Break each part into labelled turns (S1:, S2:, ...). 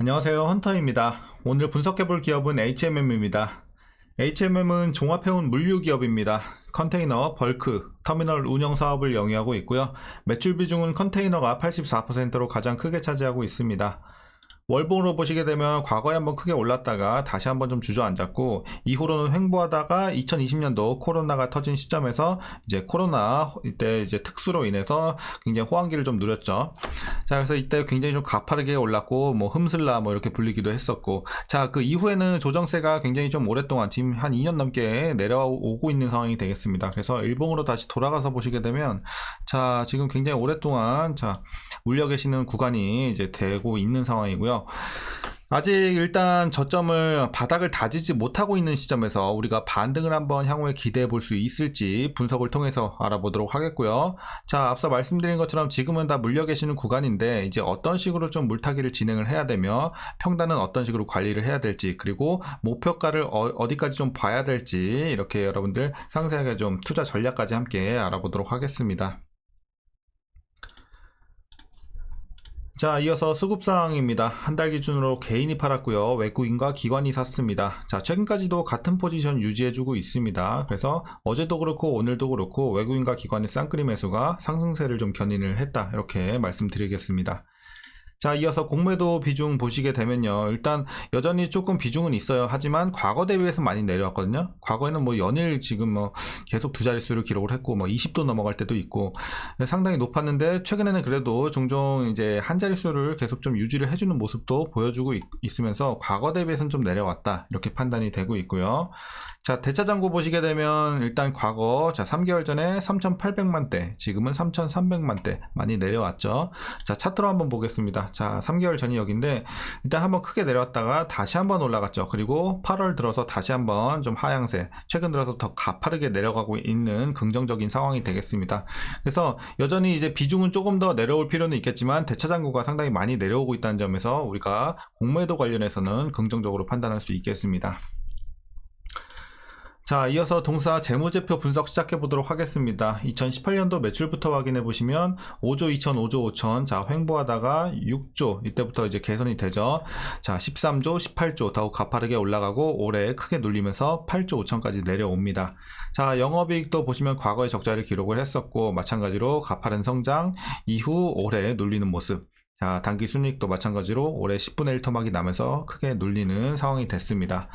S1: 안녕하세요, 헌터입니다. 오늘 분석해볼 기업은 HMM입니다. HMM은 종합해운 물류 기업입니다. 컨테이너, 벌크, 터미널 운영 사업을 영위하고 있고요. 매출 비중은 컨테이너가 84%로 가장 크게 차지하고 있습니다. 월봉으로 보시게 되면 과거에 한번 크게 올랐다가 다시 한번 좀 주저앉았고, 이후로는 횡보하다가 2020년도 코로나가 터진 시점에서 이제 코로나 이때 이제 특수로 인해서 굉장히 호황기를 좀 누렸죠. 자, 그래서 이때 굉장히 좀 가파르게 올랐고, 뭐 흠슬라 뭐 이렇게 불리기도 했었고, 자, 그 이후에는 조정세가 굉장히 좀 오랫동안 지금 한 2년 넘게 내려오고 있는 상황이 되겠습니다. 그래서 일봉으로 다시 돌아가서 보시게 되면, 자, 지금 굉장히 오랫동안 물려 계시는 구간이 이제 되고 있는 상황이고요. 아직 일단 저점을 바닥을 다지지 못하고 있는 시점에서 우리가 반등을 한번 향후에 기대해 볼 수 있을지 분석을 통해서 알아보도록 하겠고요. 자, 앞서 말씀드린 것처럼 지금은 다 물려 계시는 구간인데 이제 어떤 식으로 좀 물타기를 진행을 해야 되며 평단은 어떤 식으로 관리를 해야 될지, 그리고 목표가를 어디까지 좀 봐야 될지, 이렇게 여러분들 상세하게 좀 투자 전략까지 함께 알아보도록 하겠습니다. 자, 이어서 수급사항입니다. 한 달 기준으로 개인이 팔았고요. 외국인과 기관이 샀습니다. 자, 최근까지도 같은 포지션 유지해주고 있습니다. 그래서 어제도 그렇고 오늘도 그렇고 외국인과 기관의 쌍끌이 매수가 상승세를 좀 견인을 했다, 이렇게 말씀드리겠습니다. 자, 이어서 공매도 비중 보시게 되면요, 일단 여전히 조금 비중은 있어요. 하지만 과거 대비해서 많이 내려왔거든요. 과거에는 뭐 연일 지금 뭐 계속 두 자릿수를 기록을 했고, 뭐 20도 넘어갈 때도 있고 상당히 높았는데, 최근에는 그래도 종종 이제 한 자릿수를 계속 좀 유지를 해주는 모습도 보여주고 있으면서 과거 대비해서는 좀 내려왔다, 이렇게 판단이 되고 있고요. 자, 대차장고 보시게 되면 일단 과거 3개월 전에 3,800만대, 지금은 3,300만대 많이 내려왔죠. 자, 차트로 한번 보겠습니다. 자, 3개월 전이 여기인데 일단 한번 크게 내려왔다가 다시 한번 올라갔죠. 그리고 8월 들어서 다시 한번 좀 하향세, 최근 들어서 더 가파르게 내려가고 있는 긍정적인 상황이 되겠습니다. 그래서 여전히 이제 비중은 조금 더 내려올 필요는 있겠지만 대차장고가 상당히 많이 내려오고 있다는 점에서 우리가 공매도 관련해서는 긍정적으로 판단할 수 있겠습니다. 자, 이어서 동사 재무제표 분석 시작해 보도록 하겠습니다. 2018년도 매출부터 확인해 보시면 5조 2천, 5조 5천, 자, 횡보하다가 6조, 이때부터 이제 개선이 되죠. 자, 13조, 18조 더욱 가파르게 올라가고 올해 크게 눌리면서 8조 5천까지 내려옵니다. 자, 영업이익도 보시면 과거에 적자를 기록을 했었고 마찬가지로 가파른 성장 이후 올해 눌리는 모습. 자, 단기 순이익도 마찬가지로 올해 10분의 1 토막이 나면서 크게 눌리는 상황이 됐습니다.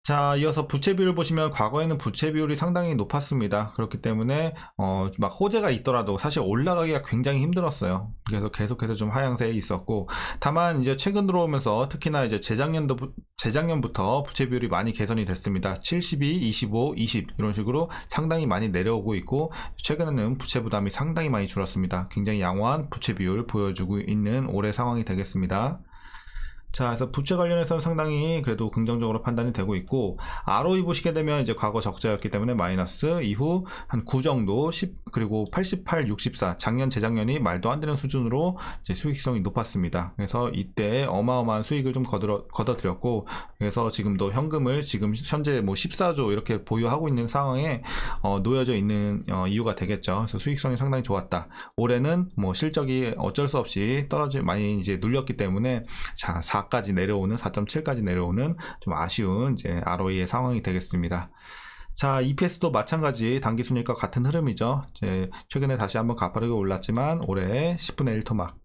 S1: 자, 이어서 부채 비율 보시면 과거에는 부채 비율이 상당히 높았습니다. 그렇기 때문에 막 호재가 있더라도 사실 올라가기가 굉장히 힘들었어요. 그래서 계속해서 좀 하향세에 있었고, 다만 이제 최근 들어오면서 특히나 이제 재작년부터 부채 비율이 많이 개선이 됐습니다. 72, 25, 20 이런 식으로 상당히 많이 내려오고 있고, 최근에는 부채 부담이 상당히 많이 줄었습니다. 굉장히 양호한 부채 비율 보여주고 있는 올해 상황이 되겠습니다. 자, 그래서 부채 관련해서는 상당히 그래도 긍정적으로 판단이 되고 있고, ROE 보시게 되면 이제 과거 적자였기 때문에 마이너스, 이후 한 9 정도, 10, 그리고 88, 64, 작년, 재작년이 말도 안 되는 수준으로 이제 수익성이 높았습니다. 그래서 이때 어마어마한 수익을 좀 거둬들였고, 그래서 지금도 현금을 지금 현재 뭐 14조 이렇게 보유하고 있는 상황에 놓여져 있는 이유가 되겠죠. 그래서 수익성이 상당히 좋았다. 올해는 뭐 실적이 어쩔 수 없이 많이 이제 눌렸기 때문에, 자, 4까지 내려오는, 4.7까지 내려오는 좀 아쉬운 이제 ROE의 상황이 되겠습니다. 자, EPS도 마찬가지 단기순이익과 같은 흐름이죠. 이제 최근에 다시 한번 가파르게 올랐지만 올해 10분의 1 토막.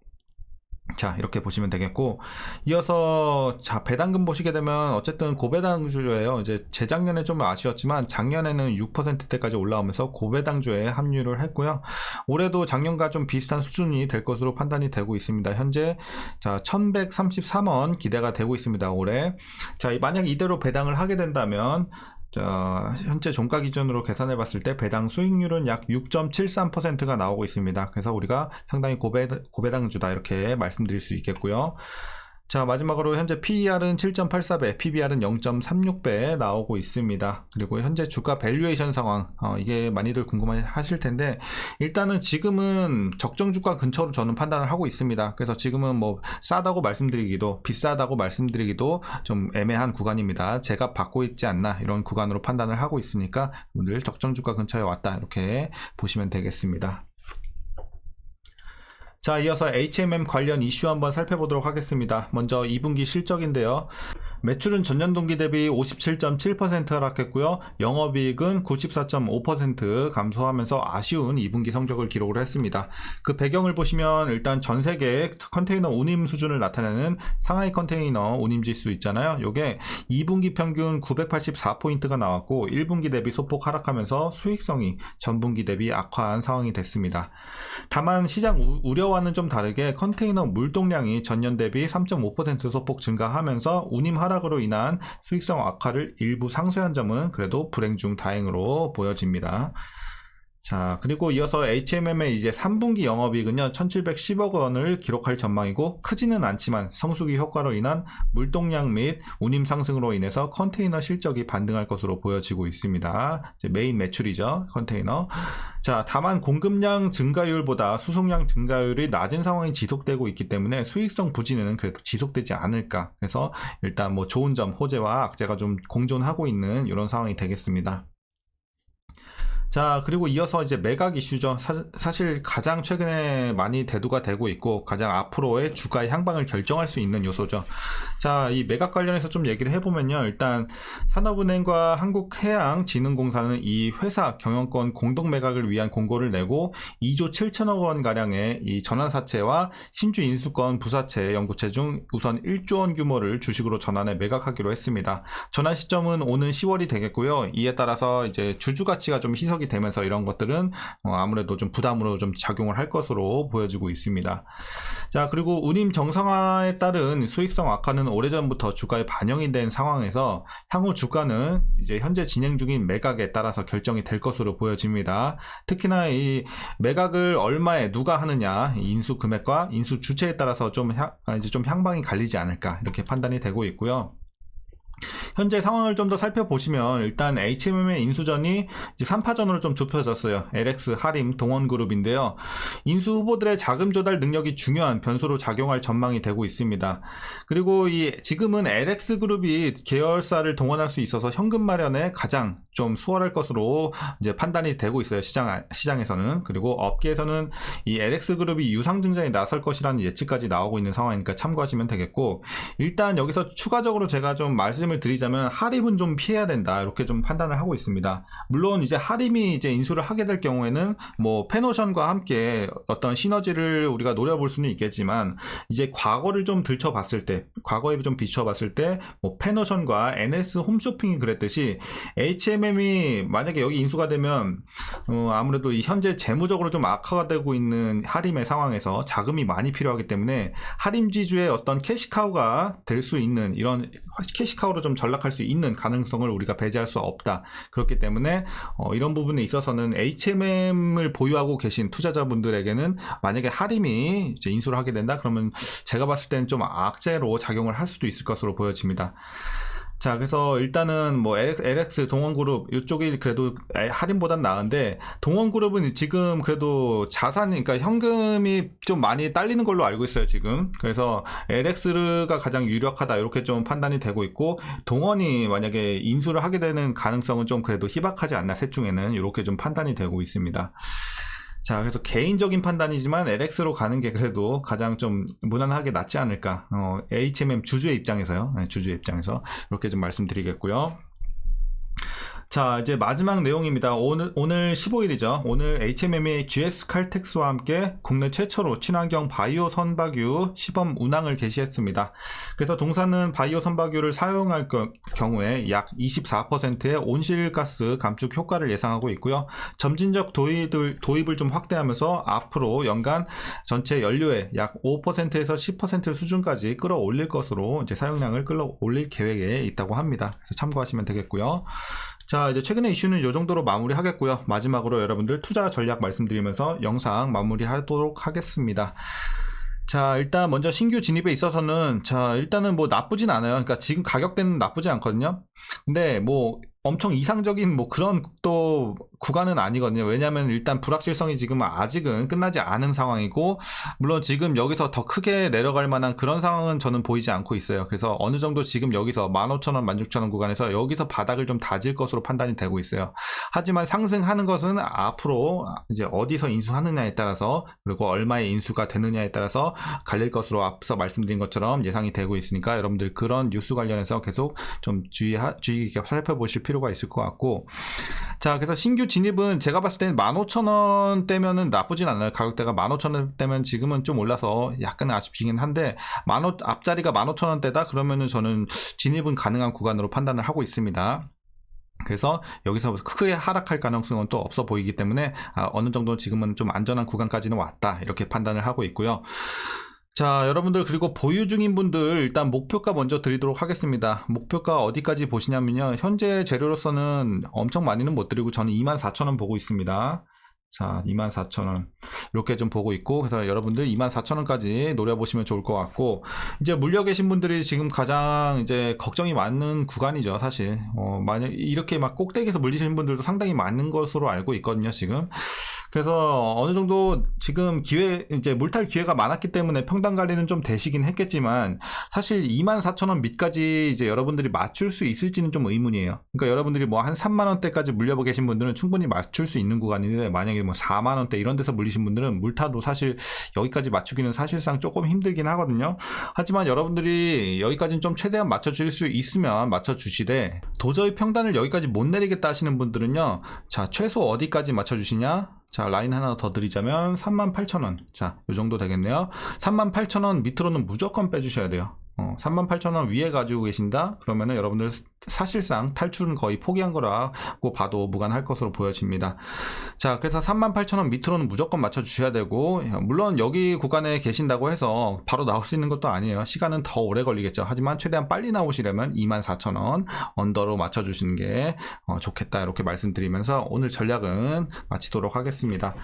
S1: 자, 이렇게 보시면 되겠고, 이어서 자, 배당금 보시게 되면 어쨌든 고배당주예요. 이제 재작년에 좀 아쉬웠지만 작년에는 6%대까지 올라오면서 고배당주에 합류를 했고요. 올해도 작년과 좀 비슷한 수준이 될 것으로 판단이 되고 있습니다. 현재 자, 1133원 기대가 되고 있습니다. 올해. 자, 만약 이대로 배당을 하게 된다면 자, 현재 종가 기준으로 계산해 봤을 때 배당 수익률은 약 6.73%가 나오고 있습니다. 그래서 우리가 상당히 고배당주다, 이렇게 말씀드릴 수 있겠고요. 자, 마지막으로 현재 PER은 7.84배, PBR은 0.36배 나오고 있습니다. 그리고 현재 주가 밸류에이션 상황, 이게 많이들 궁금해 하실 텐데, 일단은 지금은 적정 주가 근처로 저는 판단을 하고 있습니다. 그래서 지금은 뭐 싸다고 말씀드리기도, 비싸다고 말씀드리기도 좀 애매한 구간입니다. 제가 받고 있지 않나, 이런 구간으로 판단을 하고 있으니까 오늘 적정 주가 근처에 왔다, 이렇게 보시면 되겠습니다. 자, 이어서 HMM 관련 이슈 한번 살펴보도록 하겠습니다. 먼저 2분기 실적인데요. 매출은 전년 동기 대비 57.7% 하락했고요. 영업이익은 94.5% 감소하면서 아쉬운 2분기 성적을 기록을 했습니다. 그 배경을 보시면 일단 전 세계 컨테이너 운임 수준을 나타내는 상하이 컨테이너 운임 지수 있잖아요. 요게 2분기 평균 984포인트가 나왔고 1분기 대비 소폭 하락하면서 수익성이 전분기 대비 악화한 상황이 됐습니다. 다만 시장 우려와는 좀 다르게 컨테이너 물동량이 전년 대비 3.5% 소폭 증가하면서 운임 하락으로 인한 수익성 악화를 일부 상쇄한 점은 그래도 불행 중 다행으로 보여집니다. 자, 그리고 이어서 HMM의 이제 3분기 영업이익은요, 1710억 원을 기록할 전망이고, 크지는 않지만 성수기 효과로 인한 물동량 및 운임 상승으로 인해서 컨테이너 실적이 반등할 것으로 보여지고 있습니다. 이제 메인 매출이죠, 컨테이너. 자, 다만 공급량 증가율보다 수송량 증가율이 낮은 상황이 지속되고 있기 때문에 수익성 부진은 그래도 지속되지 않을까. 그래서 일단 뭐 좋은 점, 호재와 악재가 좀 공존하고 있는 이런 상황이 되겠습니다. 자, 그리고 이어서 이제 매각 이슈죠. 사실 가장 최근에 많이 대두가 되고 있고 가장 앞으로의 주가의 향방을 결정할 수 있는 요소죠. 자, 이 매각 관련해서 좀 얘기를 해보면요. 일단 산업은행과 한국해양진흥공사는 이 회사 경영권 공동 매각을 위한 공고를 내고 2조 7천억 원 가량의 이 전환사채와 신주 인수권 부사채 연구체 중 우선 1조 원 규모를 주식으로 전환해 매각하기로 했습니다. 전환 시점은 오는 10월이 되겠고요. 이에 따라서 이제 주주 가치가 좀 희석이 되면서 이런 것들은 아무래도 좀 부담으로 좀 작용을 할 것으로 보여지고 있습니다. 자, 그리고 운임 정상화에 따른 수익성 악화는 오래전부터 주가에 반영이 된 상황에서 향후 주가는 이제 현재 진행 중인 매각에 따라서 결정이 될 것으로 보여집니다. 특히나 이 매각을 얼마에 누가 하느냐, 인수 금액과 인수 주체에 따라서 좀 향방이 갈리지 않을까 이렇게 판단이 되고 있고요. 현재 상황을 좀 더 살펴보시면 일단 HMM의 인수전이 이제 3파전으로 좀 좁혀졌어요. LX, 하림, 동원그룹인데요. 인수 후보들의 자금 조달 능력이 중요한 변수로 작용할 전망이 되고 있습니다. 그리고 지금은 LX그룹이 계열사를 동원할 수 있어서 현금 마련에 가장 좀 수월할 것으로 이제 판단이 되고 있어요. 시장에서는. 그리고 업계에서는 이 LX그룹이 유상증자에 나설 것이라는 예측까지 나오고 있는 상황이니까 참고하시면 되겠고, 일단 여기서 추가적으로 제가 좀 말씀을 드리자면 하림은 좀 피해야 된다 이렇게 좀 판단을 하고 있습니다. 물론 이제 하림이 이제 인수를 하게 될 경우에는 뭐 페노션과 함께 어떤 시너지를 우리가 노려볼 수는 있겠지만 이제 과거를 좀 들춰봤을 때, 과거에 좀 비춰봤을 때 뭐 페노션과 NS 홈쇼핑이 그랬듯이 HMM이 만약에 여기 인수가 되면 아무래도 이 현재 재무적으로 좀 악화가 되고 있는 하림의 상황에서 자금이 많이 필요하기 때문에 하림 지주의 어떤 캐시카우가 될 수 있는 이런 캐시카우로 좀 전락할 수 있는 가능성을 우리가 배제할 수 없다. 그렇기 때문에 이런 부분에 있어서는 HMM을 보유하고 계신 투자자분들에게는 만약에 하림이 이제 인수를 하게 된다 그러면 제가 봤을 때는 좀 악재로 작용을 할 수도 있을 것으로 보여집니다. 자, 그래서 일단은 뭐 LX 동원그룹 이쪽이 그래도 할인보단 나은데, 동원그룹은 지금 그래도 그러니까 현금이 좀 많이 딸리는 걸로 알고 있어요, 지금. 그래서 LX가 가장 유력하다 이렇게 좀 판단이 되고 있고, 동원이 만약에 인수를 하게 되는 가능성은 좀 그래도 희박하지 않나, 셋 중에는 이렇게 좀 판단이 되고 있습니다. 자, 그래서 개인적인 판단이지만 LX로 가는 게 그래도 가장 좀 무난하게 낫지 않을까. HMM 주주의 입장에서요. 네, 주주의 입장에서 이렇게 좀 말씀드리겠고요. 자, 이제 마지막 내용입니다. 오늘 15일이죠. 오늘 HMM이 GS 칼텍스와 함께 국내 최초로 친환경 바이오 선박유 시범 운항을 개시했습니다. 그래서 동사는 바이오 선박유를 사용할 경우에 약 24%의 온실가스 감축 효과를 예상하고 있고요. 점진적 도입을 좀 확대하면서 앞으로 연간 전체 연료의 약 5%에서 10% 수준까지 끌어올릴 것으로 이제 사용량을 끌어올릴 계획에 있다고 합니다. 그래서 참고하시면 되겠고요. 자, 이제 최근의 이슈는 이 정도로 마무리하겠고요. 마지막으로 여러분들 투자 전략 말씀드리면서 영상 마무리하도록 하겠습니다. 자, 일단 먼저 신규 진입에 있어서는 일단은 뭐 나쁘진 않아요. 그러니까 지금 가격대는 나쁘지 않거든요. 근데 뭐 엄청 이상적인 뭐 그런 또 구간은 아니거든요. 왜냐하면 일단 불확실성이 지금 아직은 끝나지 않은 상황이고, 물론 지금 여기서 더 크게 내려갈 만한 그런 상황은 저는 보이지 않고 있어요. 그래서 어느 정도 지금 여기서 15,000원, 16,000원 구간에서 여기서 바닥을 좀 다질 것으로 판단이 되고 있어요. 하지만 상승하는 것은 앞으로 이제 어디서 인수하느냐에 따라서, 그리고 얼마의 인수가 되느냐에 따라서 갈릴 것으로 앞서 말씀드린 것처럼 예상이 되고 있으니까 여러분들 그런 뉴스 관련해서 계속 좀 주의 깊게 살펴보실 필요가 있을 것 같고, 자, 그래서 신규 진입은 제가 봤을 때는 15,000원대면은 나쁘진 않아요. 가격대가 15,000원대면 지금은 좀 올라서 약간 아쉽긴 한데, 앞자리가 15,000원대다 그러면은 저는 진입은 가능한 구간으로 판단을 하고 있습니다. 그래서 여기서 크게 하락할 가능성은 또 없어 보이기 때문에 어느 정도 지금은 좀 안전한 구간까지는 왔다, 이렇게 판단을 하고 있고요. 자, 여러분들, 그리고 보유 중인 분들 일단 목표가 먼저 드리도록 하겠습니다. 목표가 어디까지 보시냐면요, 현재 재료로서는 엄청 많이는 못 드리고 저는 24,000원 보고 있습니다. 자, 24,000원 이렇게 좀 보고 있고, 그래서 여러분들 24,000원까지 노려보시면 좋을 것 같고, 이제 물려 계신 분들이 지금 가장 이제 걱정이 많은 구간이죠, 사실. 만약 이렇게 막 꼭대기에서 물리시는 분들도 상당히 많은 것으로 알고 있거든요, 지금. 그래서 어느 정도 지금 이제 물탈 기회가 많았기 때문에 평단 관리는 좀 되시긴 했겠지만, 사실 24,000원 밑까지 이제 여러분들이 맞출 수 있을지는 좀 의문이에요. 그러니까 여러분들이 뭐 한 3만원대까지 물려보 계신 분들은 충분히 맞출 수 있는 구간인데, 만약에 뭐 4만원대 이런 데서 물리신 분들은 물타도 사실 여기까지 맞추기는 사실상 조금 힘들긴 하거든요. 하지만 여러분들이 여기까지는 좀 최대한 맞춰줄 수 있으면 맞춰주시되, 도저히 평단을 여기까지 못 내리겠다 하시는 분들은요, 자, 최소 어디까지 맞춰주시냐? 자, 라인 하나 더 드리자면 38,000원. 자, 요 정도 되겠네요. 38,000원 밑으로는 무조건 빼주셔야 돼요. 38,000원 위에 가지고 계신다? 그러면은 여러분들 사실상 탈출은 거의 포기한 거라고 봐도 무관할 것으로 보여집니다. 자, 그래서 38,000원 밑으로는 무조건 맞춰주셔야 되고, 물론 여기 구간에 계신다고 해서 바로 나올 수 있는 것도 아니에요. 시간은 더 오래 걸리겠죠. 하지만 최대한 빨리 나오시려면 24,000원 언더로 맞춰주시는 게 좋겠다, 이렇게 말씀드리면서 오늘 전략은 마치도록 하겠습니다.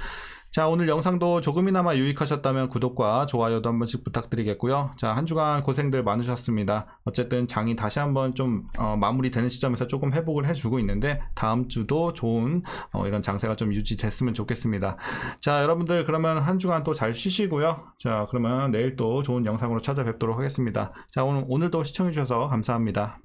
S1: 자, 오늘 영상도 조금이나마 유익하셨다면 구독과 좋아요도 한 번씩 부탁드리겠고요. 자, 한 주간 고생들 많으셨습니다. 어쨌든 장이 다시 한번 좀 마무리되는 시점에서 조금 회복을 해주고 있는데, 다음 주도 좋은 이런 장세가 좀 유지됐으면 좋겠습니다. 자, 여러분들 그러면 한 주간 또 잘 쉬시고요. 자, 그러면 내일 또 좋은 영상으로 찾아뵙도록 하겠습니다. 자, 오늘도 시청해주셔서 감사합니다.